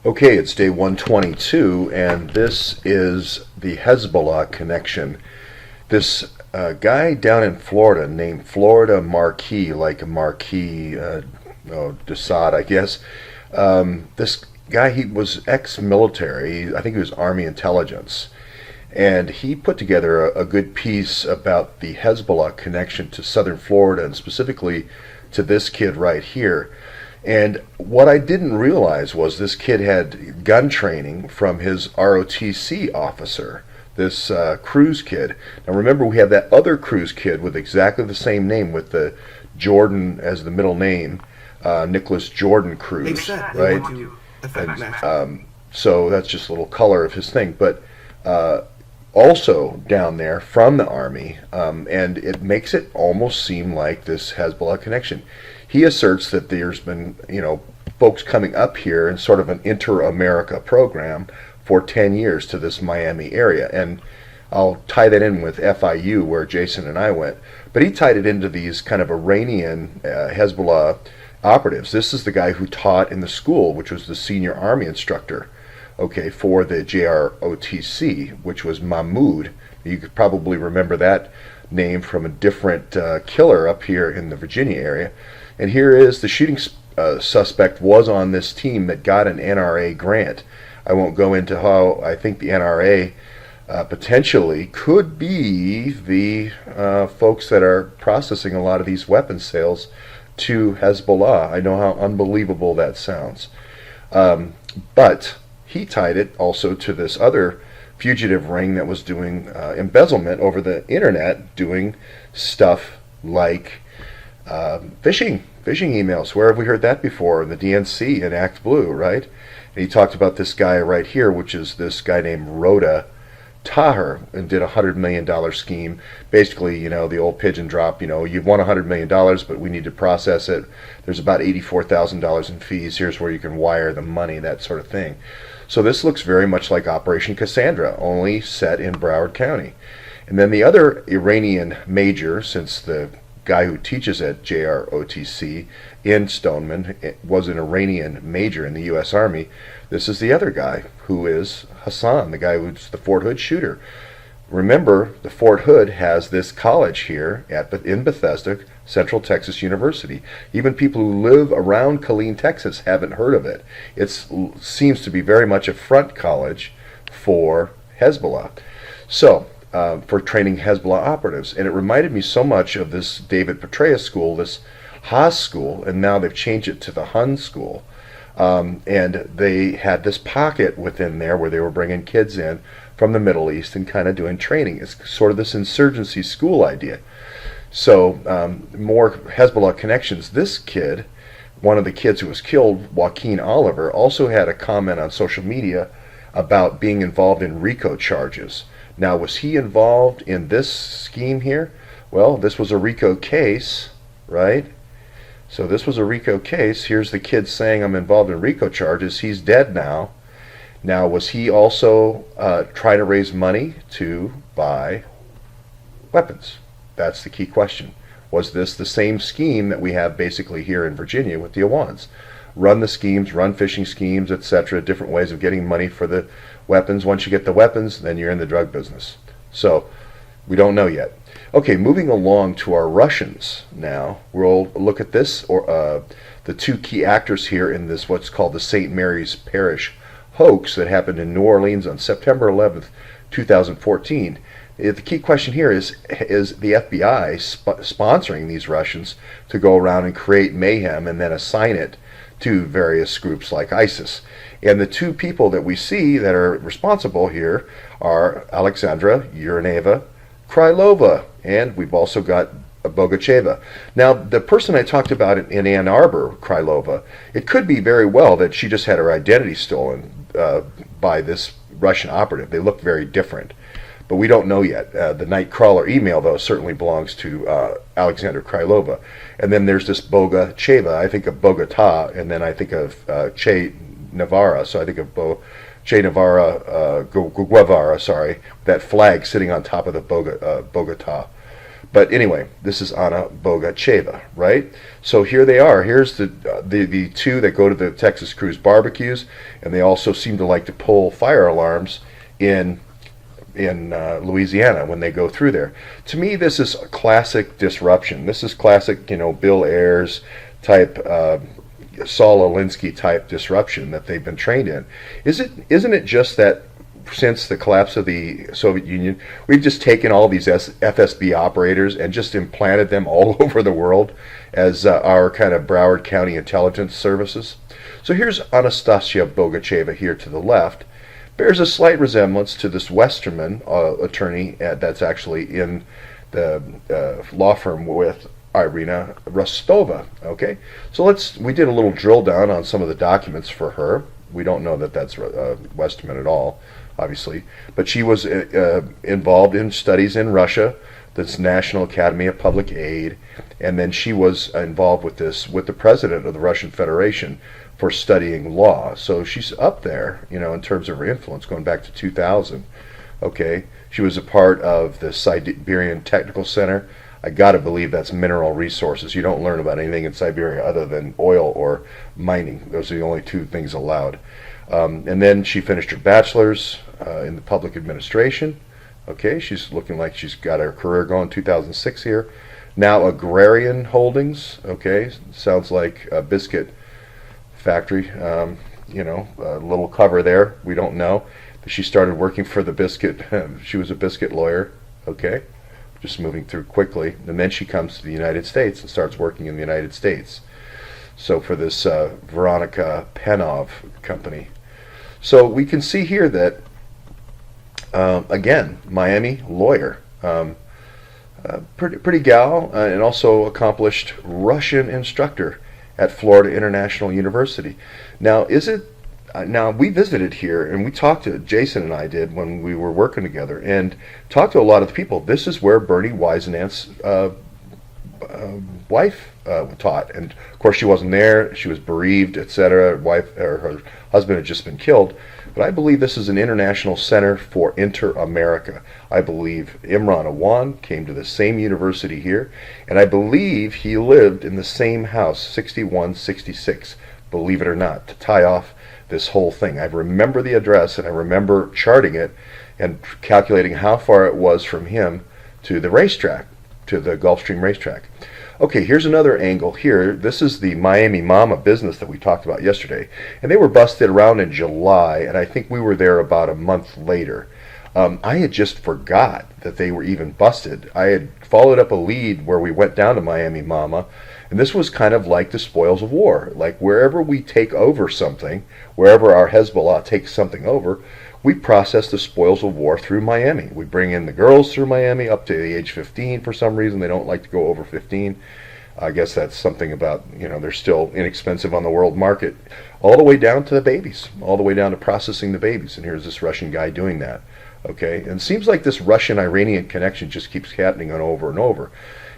Okay, it's day 122, and this is the Hezbollah connection. This guy down in Florida named Florida Marquis, like a Marquis de Sade, I guess. This guy, he was ex-military. I think he was Army intelligence. And he put together a good piece about the Hezbollah connection to southern Florida, and specifically to this kid right here. And what I didn't realize was this kid had gun training from his ROTC officer, this Cruz kid. Now remember, we have that other Cruz kid with exactly the same name, with the Jordan as the middle name, Nicholas Jordan Cruz, Exactly. right? So that's just a little color of his thing. But also down there from the Army, and it makes it almost seem like this Hezbollah connection. He asserts that there's been, folks coming up here in sort of an inter-America program for 10 years to this Miami area. And I'll tie that in with FIU, where Jason and I went. But he tied it into these kind of Iranian Hezbollah operatives. This is the guy who taught in the school, which was the senior Army instructor, for the JROTC, which was Mahmoud. You could probably remember that name from a different killer up here in the Virginia area. And here is the shooting suspect was on this team that got an NRA grant. I won't go into how I think the NRA potentially could be the folks that are processing a lot of these weapons sales to Hezbollah. I know how unbelievable that sounds. But he tied it also to this other fugitive ring that was doing embezzlement over the internet, doing stuff like phishing emails. Where have we heard that before? In the DNC in Act Blue, right? And he talked about this guy right here, which is this guy named Rhoda Taher, and did a $100 million scheme. Basically, the old pigeon drop, you've won $100 million, but we need to process it. There's about $84,000 in fees. Here's where you can wire the money, that sort of thing. So this looks very much like Operation Cassandra, only set in Broward County. And then the other Iranian major, since the guy who teaches at JROTC in Stoneman was an Iranian major in the U.S. Army, this is the other guy, who is Hassan, the guy who's the Fort Hood shooter. Remember, the Fort Hood has this college here in Bethesda, Central Texas University. Even people who live around Killeen, Texas haven't heard of it. It seems to be very much a front college for Hezbollah. So, for training Hezbollah operatives. And it reminded me so much of this David Petraeus school, this Haas school, and now they've changed it to the Hun school. And they had this pocket within there where they were bringing kids in from the Middle East and kind of doing training. It's sort of this insurgency school idea. So more Hezbollah connections. This kid, one of the kids who was killed, Joaquin Oliver, also had a comment on social media about being involved in RICO charges. Now, was he involved in this scheme here? Well, this was a RICO case, right? So this was a RICO case. Here's the kid saying, I'm involved in RICO charges. He's dead now. Now, was he also trying to raise money to buy weapons? That's the key question. Was this the same scheme that we have basically here in Virginia with the Awans? Run the schemes, run phishing schemes, etc., different ways of getting money for the weapons. Once you get the weapons, then you're in the drug business. So, we don't know yet. Okay, moving along to our Russians now. We'll look at this, or the two key actors here in this, what's called the St. Mary's Parish hoax that happened in New Orleans on September 11th, 2014. The key question here is the FBI sponsoring these Russians to go around and create mayhem and then assign it to various groups like ISIS. And the two people that we see that are responsible here are Alexandra Yurineva Krylova, and we've also got Bogacheva. Now, the person I talked about in Ann Arbor, Krylova, it could be very well that she just had her identity stolen by this Russian operative. They look very different, but we don't know yet. The Nightcrawler email, though, certainly belongs to Alexandra Krylova. And then there's this Bogacheva. I think of Bogota, and then I think of Che Navarra. So I think of Che Navarra, Guevara, that flag sitting on top of the Bogota. But anyway, this is Anna Bogacheva, right? So here they are. Here's the two that go to the Texas Cruise barbecues, and they also seem to like to pull fire alarms in Louisiana when they go through there. To me, this is a classic disruption. This is classic, Bill Ayers type, Saul Alinsky type disruption that they've been trained in. Isn't it just that since the collapse of the Soviet Union, we've just taken all these FSB operators and just implanted them all over the world as our kind of Broward County intelligence services? So here's Anastasia Bogacheva here to the left. Bears a slight resemblance to this Westerman attorney that's actually in the law firm with Irina Rostova. Okay, so we did a little drill down on some of the documents for her. We don't know that that's Westerman at all, obviously, but she was involved in studies in Russia, this National Academy of Public Aid, and then she was involved with the president of the Russian Federation for studying law. So she's up there, in terms of her influence, going back to 2000. Okay, she was a part of the Siberian Technical Center. I gotta believe that's mineral resources. You don't learn about anything in Siberia other than oil or mining. Those are the only two things allowed. And then she finished her bachelor's in the public administration. Okay, she's looking like she's got her career going. 2006 here. Now Agrarian Holdings. Okay, sounds like a biscuit factory. A little cover there. We don't know. But she started working for the biscuit. She was a biscuit lawyer. Okay, just moving through quickly. And then she comes to the United States and starts working in the United States. So for this Veronica Penov company. So we can see here that, again, Miami lawyer. Pretty gal, and also accomplished Russian instructor at Florida International University. Now, now we visited here, and we talked to, Jason and I did when we were working together, and talked to a lot of the people. This is where Bernie Weisenant's wife taught, and of course she wasn't there. She was bereaved, etc. Her husband had just been killed. But I believe this is an international center for Inter-America. I believe Imran Awan came to the same university here, and I believe he lived in the same house, 6166, believe it or not, to tie off this whole thing. I remember the address, and I remember charting it and calculating how far it was from him to the racetrack, to the Gulfstream racetrack. Okay, here's another angle here. This is the Miami Mama business that we talked about yesterday. And they were busted around in July, and I think we were there about a month later. I had just forgot that they were even busted. I had followed up a lead where we went down to Miami Mama, and this was kind of like the spoils of war. Like wherever we take over something, wherever our Hezbollah takes something over, we process the spoils of war through Miami. We bring in the girls through Miami up to the age 15 for some reason. They don't like to go over 15. I guess that's something about, they're still inexpensive on the world market. All the way down to the babies, all the way down to processing the babies. And here's this Russian guy doing that. Okay, and it seems like this Russian-Iranian connection just keeps happening on over and over.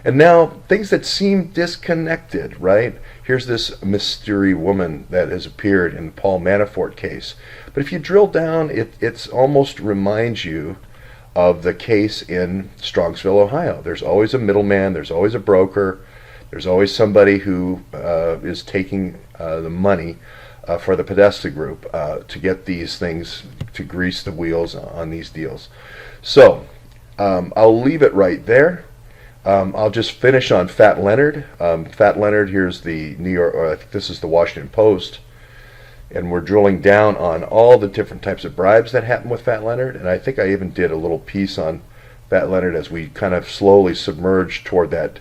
And now, things that seem disconnected, right? Here's this mystery woman that has appeared in the Paul Manafort case. But if you drill down, it almost reminds you of the case in Strongsville, Ohio. There's always a middleman, there's always a broker, there's always somebody who is taking the money for the Podesta group to get these things, to grease the wheels on these deals. So, I'll leave it right there. I'll just finish on Fat Leonard. Fat Leonard, here's the New York, or I think this is the Washington Post, and we're drilling down on all the different types of bribes that happen with Fat Leonard, and I think I even did a little piece on Fat Leonard as we kind of slowly submerge toward that.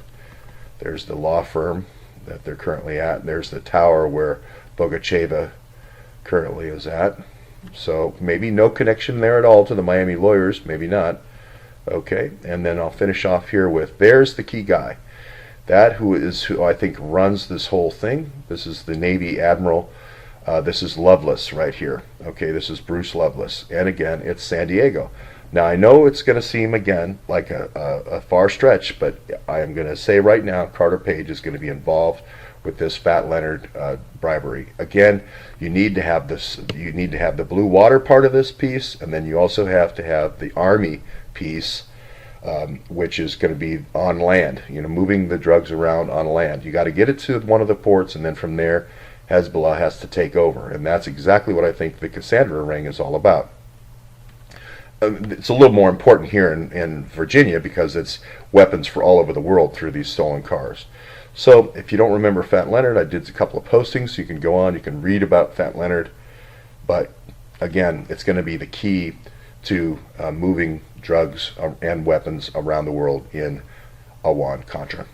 There's the law firm that they're currently at, and there's the tower where Bogacheva currently is at. So maybe no connection there at all to the Miami lawyers, maybe not. Okay, and then I'll finish off here with, there's the key guy. That who I think runs this whole thing. This is the Navy Admiral. This is Lovelace right here. Okay, this is Bruce Lovelace. And again, it's San Diego. Now, I know it's going to seem, again, like a far stretch, but I am going to say right now, Carter Page is going to be involved with this Fat Leonard bribery. Again, you need to have this. You need to have the blue water part of this piece, and then you also have to have the Army piece which is going to be on land, moving the drugs around on land. You got to get it to one of the ports, and then from there, Hezbollah has to take over. And that's exactly what I think the Cassandra ring is all about. It's a little more important here in Virginia because it's weapons for all over the world through these stolen cars. So if you don't remember Fat Leonard, I did a couple of postings. So you can go on, you can read about Fat Leonard. But again, it's going to be the key to moving drugs and weapons around the world in Iran-Contra.